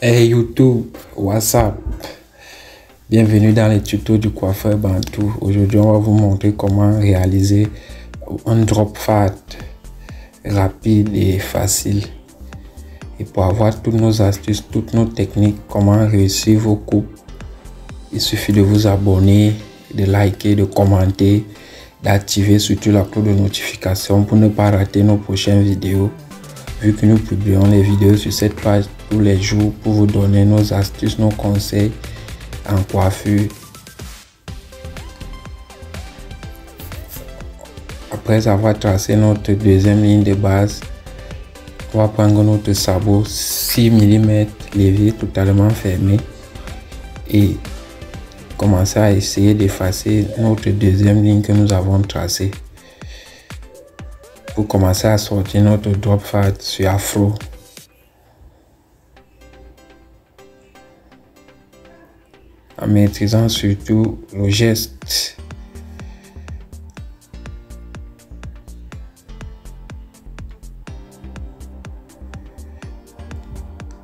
Hey YouTube, WhatsApp, bienvenue dans les tutos du coiffeur Bantou. Aujourd'hui, on va vous montrer comment réaliser un drop fade rapide et facile. Et pour avoir toutes nos astuces, toutes nos techniques, comment réussir vos coupes, il suffit de vous abonner, de liker, de commenter, d'activer surtout la cloche de notification pour ne pas rater nos prochaines vidéos. Vu que nous publions les vidéos sur cette page tous les jours pour vous donner nos astuces, nos conseils en coiffure. Après avoir tracé notre deuxième ligne de base, on va prendre notre sabot 6 mm levier totalement fermé et commencer à essayer d'effacer notre deuxième ligne que nous avons tracée pour commencer à sortir notre drop fade sur afro. En maîtrisant surtout le geste.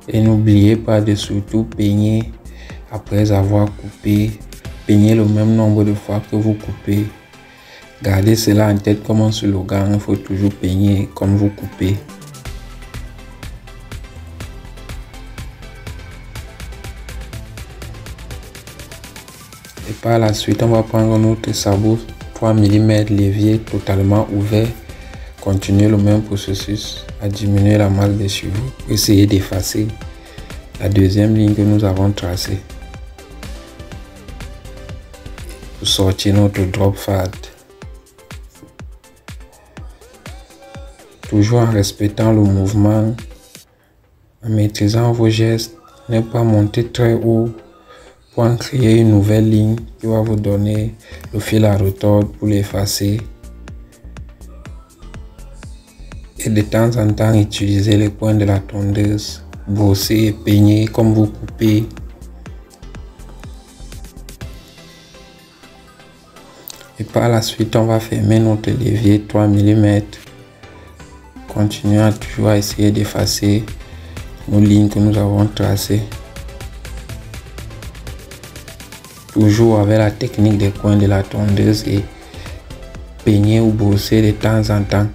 Et n'oubliez pas de surtout peigner après avoir coupé. Peignez le même nombre de fois que vous coupez. Gardez cela en tête comme un slogan, il faut toujours peigner comme vous coupez. Et par la suite, on va prendre notre sabot 3 mm levier totalement ouvert. Continuez le même processus à diminuer la masse des cheveux. Essayez d'effacer la deuxième ligne que nous avons tracée pour sortir notre drop fade. Toujours en respectant le mouvement, en maîtrisant vos gestes, ne pas monter très haut pour en créer une nouvelle ligne qui va vous donner le fil à retordre pour l'effacer. Et de temps en temps, utiliser les coins de la tondeuse, brosser et peigner comme vous coupez. Et par la suite, on va fermer notre levier 3 mm. Continuons à toujours essayer d'effacer nos lignes que nous avons tracées. Toujours avec la technique des coins de la tondeuse et peigner ou brosser de temps en temps.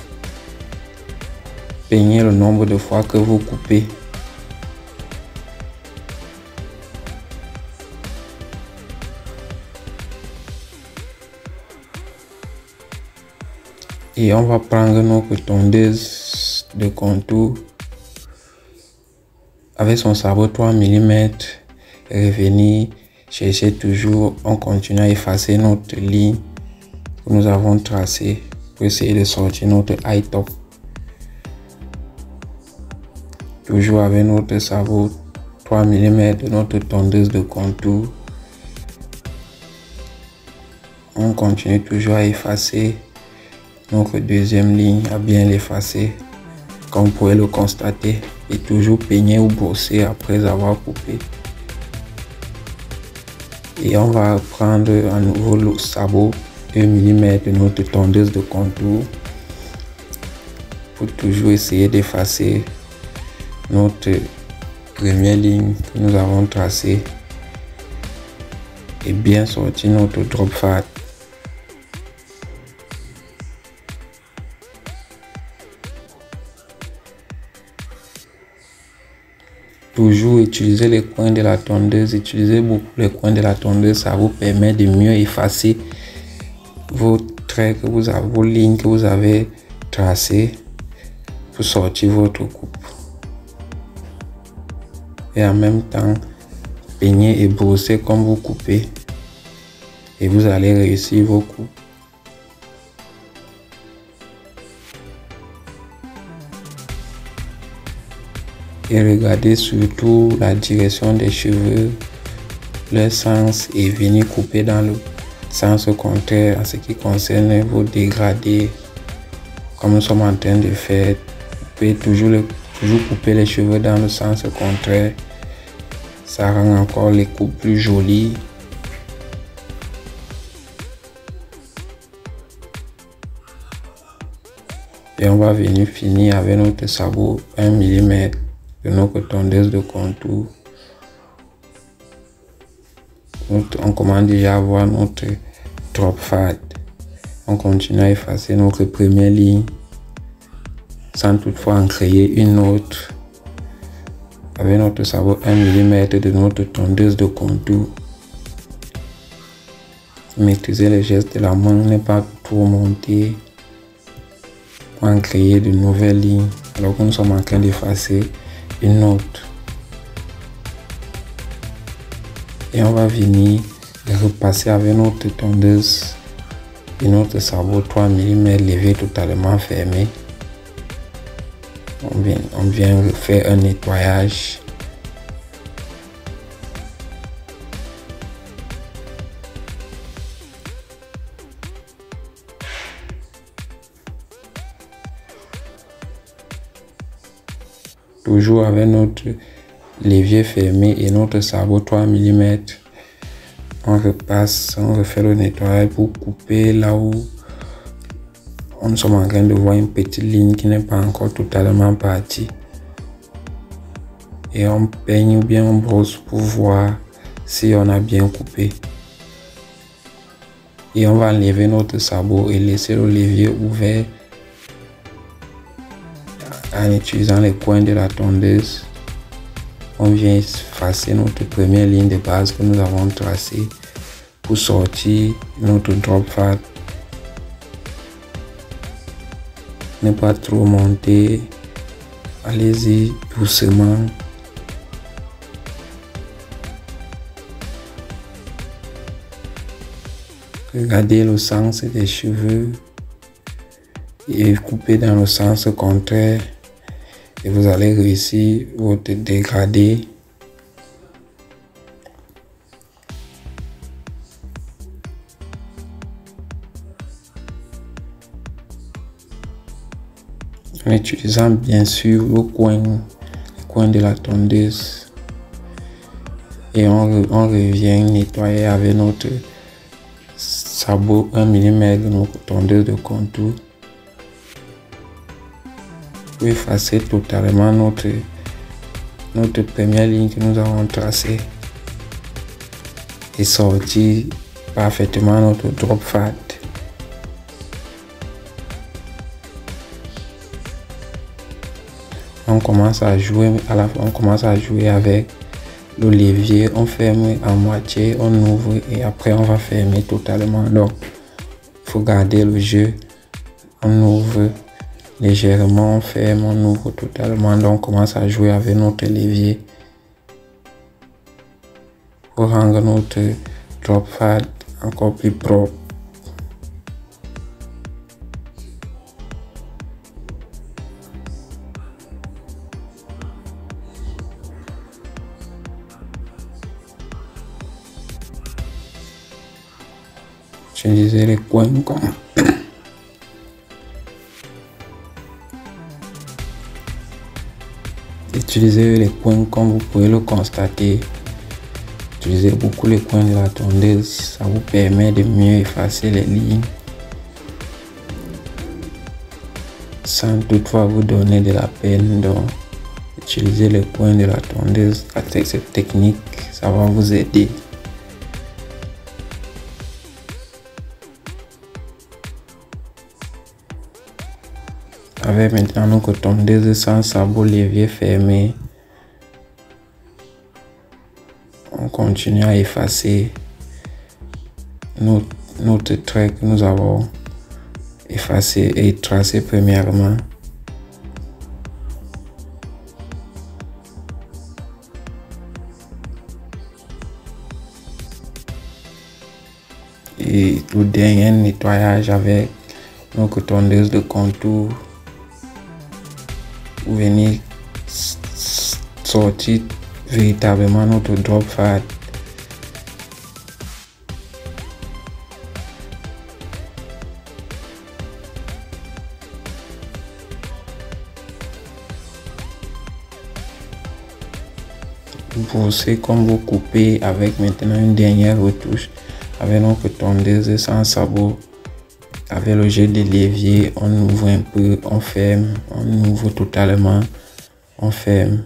Peignez le nombre de fois que vous coupez. Et on va prendre notre tondeuse de contour avec son sabot 3 mm et revenir chercher toujours, on continue à effacer notre ligne que nous avons tracée pour essayer de sortir notre high top. Toujours avec notre sabot 3 mm de notre tondeuse de contour. On continue toujours à effacer notre deuxième ligne, à bien l'effacer, comme vous pouvez le constater, et toujours peigner ou brosser après avoir coupé. Et on va prendre à nouveau le sabot 1 mm de notre tondeuse de contour pour toujours essayer d'effacer notre première ligne que nous avons tracée et bien sortir notre drop fade. Toujours utiliser les coins de la tondeuse, utilisez beaucoup les coins de la tondeuse, ça vous permet de mieux effacer vos traits que vous avez, vos lignes que vous avez tracées pour sortir votre coupe. Et en même temps, peignez et brosser comme vous coupez et vous allez réussir vos coupes. Et regardez surtout la direction des cheveux, leur sens et venir couper dans le sens contraire en ce qui concerne vos dégradés. Comme nous sommes en train de faire, vous pouvez toujours couper les cheveux dans le sens contraire. Ça rend encore les coupes plus jolies. Et on va venir finir avec notre sabot 1 mm de notre tondeuse de contour on commence déjà à voir notre drop fade. On continue à effacer notre première ligne sans toutefois en créer une autre avec notre sabot 1 mm de notre tondeuse de contour. Maîtriser les gestes de la main, n'est pas trop monter pour en créer de nouvelles lignes alors que nous sommes en train d'effacer une autre. Et on va venir repasser avec notre tondeuse et notre sabot 3 mm levé totalement fermé. On vient faire un nettoyage. Toujours avec notre levier fermé et notre sabot 3 mm. On repasse, on refait le nettoyage pour couper là où on sommes en train de voir une petite ligne qui n'est pas encore totalement partie. Et on peigne ou bien on brosse pour voir si on a bien coupé. Et on va enlever notre sabot et laisser le levier ouvert en utilisant les coins de la tondeuse. On vient effacer notre première ligne de base que nous avons tracée pour sortir notre drop fade. Ne pas trop monter, allez-y doucement. Regardez le sens des cheveux et coupez dans le sens contraire. Et vous allez réussir votre dégradé. En utilisant bien sûr le coin de la tondeuse. Et on revient nettoyer avec notre sabot 1 mm de notre tondeuse de contour. Pour effacer totalement notre première ligne que nous avons tracée et sortir parfaitement notre drop fade. On commence à jouer avec le levier. On ferme à moitié, on ouvre et après on va fermer totalement. Donc il faut garder le jeu. On ouvre légèrement, on ferme, on ouvre totalement. Donc on commence à jouer avec notre levier pour rendre notre drop fade encore plus propre. Utilisez les coins comme utilisez les coins comme vous pouvez le constater. Utilisez beaucoup les coins de la tondeuse, ça vous permet de mieux effacer les lignes sans toutefois vous donner de la peine. Donc utilisez les coins de la tondeuse. Avec cette technique, ça va vous aider. Avec maintenant notre tondeuse sans sabot levier fermé, on continue à effacer notre trait que nous avons effacé et tracé premièrement. Et le dernier nettoyage avec notre tondeuse de contour. Pour venir sortir véritablement notre drop fade. Brossez comme vous coupez avec maintenant une dernière retouche avec notre tondeuse sans sabot. Avec le jeu de levier, on ouvre un peu, on ferme, on ouvre totalement, on ferme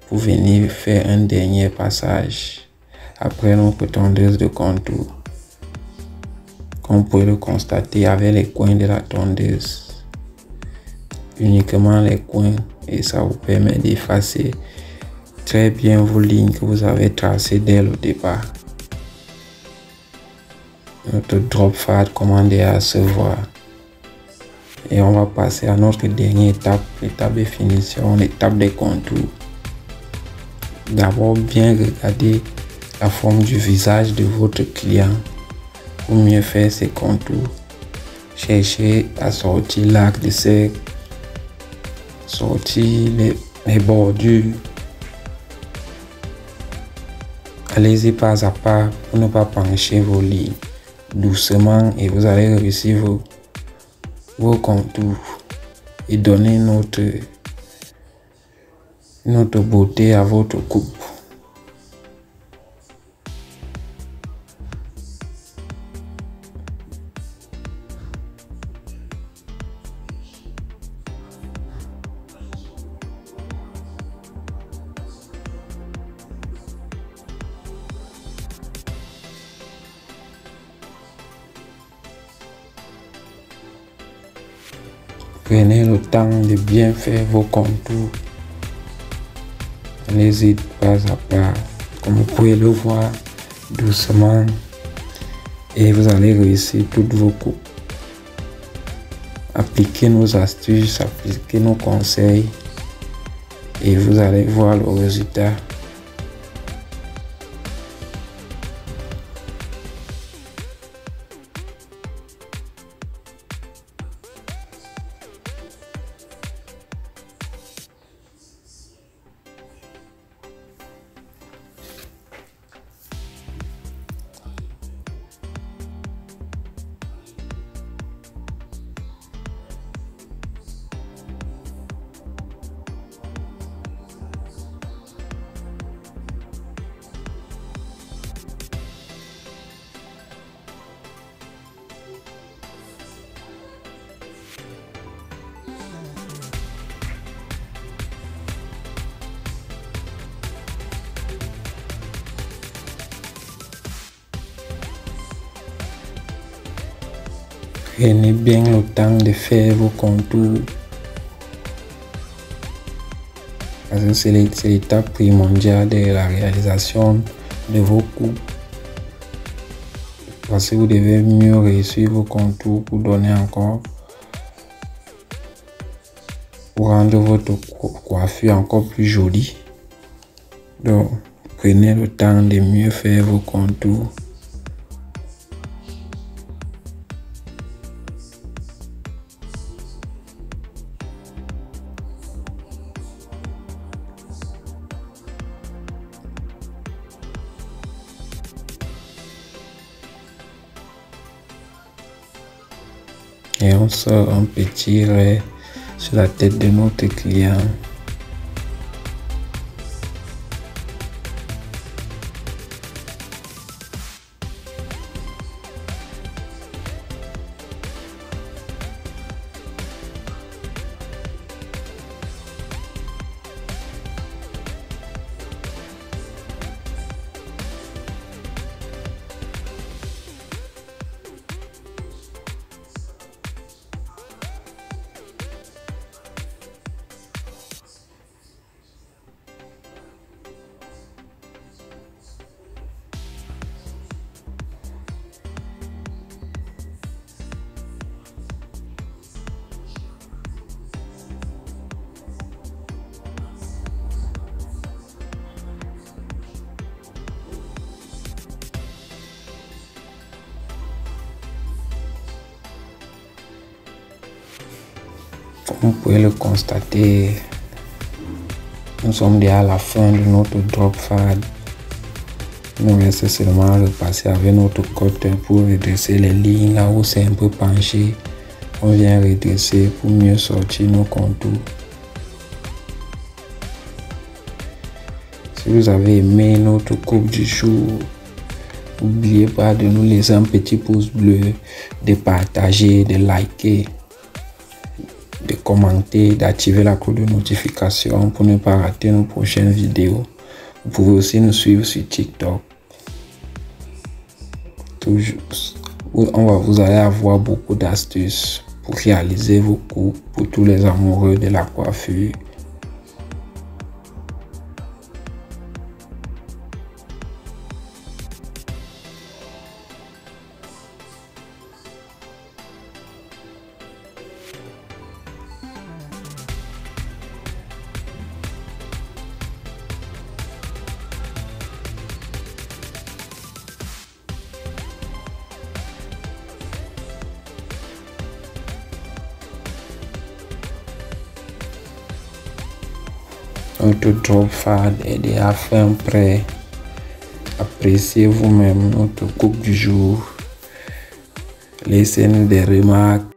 pour venir faire un dernier passage après notre tondeuse de contour. Comme vous pouvez le constater avec les coins de la tondeuse, uniquement les coins, et ça vous permet d'effacer très bien vos lignes que vous avez tracées dès le départ. Notre drop fade commence à se voir. Et on va passer à notre dernière étape, l'étape de finition, l'étape des contours. D'abord, bien regarder la forme du visage de votre client pour mieux faire ses contours. Cherchez à sortir l'arc de cercle, sortir les bordures. Allez-y pas à pas pour ne pas pencher vos lignes. Doucement, et vous allez réussir vos contours et donner notre beauté à votre coupe. Prenez le temps de bien faire vos contours. Allez-y pas à pas, comme vous pouvez le voir, doucement, et vous allez réussir toutes vos coupes. Appliquez nos astuces, appliquez nos conseils, et vous allez voir le résultat. Prenez bien le temps de faire vos contours, parce que c'est l'étape primordiale de la réalisation de vos coupes. Parce que vous devez mieux réussir vos contours pour donner encore, pour rendre votre coiffure encore plus jolie. Donc, prenez le temps de mieux faire vos contours. Et on sort un petit ray sur la tête de notre client. Comme vous pouvez le constater, nous sommes déjà à la fin de notre drop fade. Nous reste seulement à repasser avec notre cutter pour redresser les lignes là où c'est un peu penché. On vient redresser pour mieux sortir nos contours. Si vous avez aimé notre coupe du jour, n'oubliez pas de nous laisser un petit pouce bleu, de partager, de liker, de commenter, d'activer la cloche de notification pour ne pas rater nos prochaines vidéos. Vous pouvez aussi nous suivre sur TikTok. vous allez avoir beaucoup d'astuces pour réaliser vos coupes pour tous les amoureux de la coiffure. Notre drop fade est déjà fin prêt. Appréciez vous-même notre coupe du jour. Laissez-nous des remarques